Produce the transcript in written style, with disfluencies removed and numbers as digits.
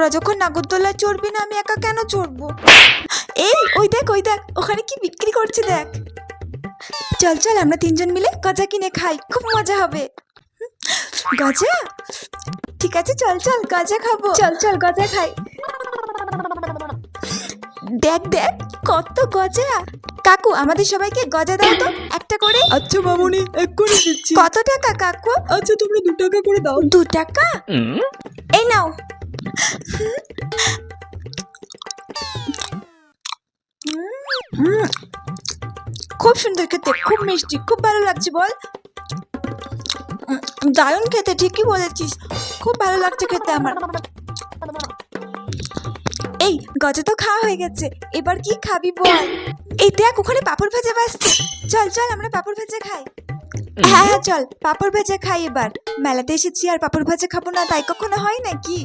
তোরা যখন নাগরদোলায় চড়বি না, আমি একা কেন চড়বো? এই ওই দেখ ওখানে কি বিক্রি করছে দেখ। চল চল আমরা তিনজন মিলে গজা কিনে খাই, খুব মজা হবে। গজা? ঠিক আছে চল চল গজা খাবো। চল চল গজা খাই। দেখ দেখ কত গজা। কাকু আমাদের সবাইকে গজা দাও তো একটা করে। আচ্ছা মামুনি, এক্ষুনি দিচ্ছি। কত টাকা কাকু? আচ্ছা তোমরা 2 টাকা করে দাও। 2 টাকা? এই নাও। খুব সুন্দর খেতে, খুব মিষ্টি, খুব ভালো লাগছে। বল দারুণ খেতে, ঠিকই বলেছিস, খুব ভালো লাগছে খেতে আমার। এই গজা তো খাওয়া হয়ে গেছে, এবার কি খাবি বল? এই দেখ ওখানে পাঁপড় ভাজা বাসছে, চল চল আমরা পাঁপড় ভাজা খাই। হ্যাঁ চল পাঁপড় ভাজা খাই। এবার মেলাতে এসেছি আর পাঁপড় ভাজা খাবো না, তাই কখনো হয় নাকি?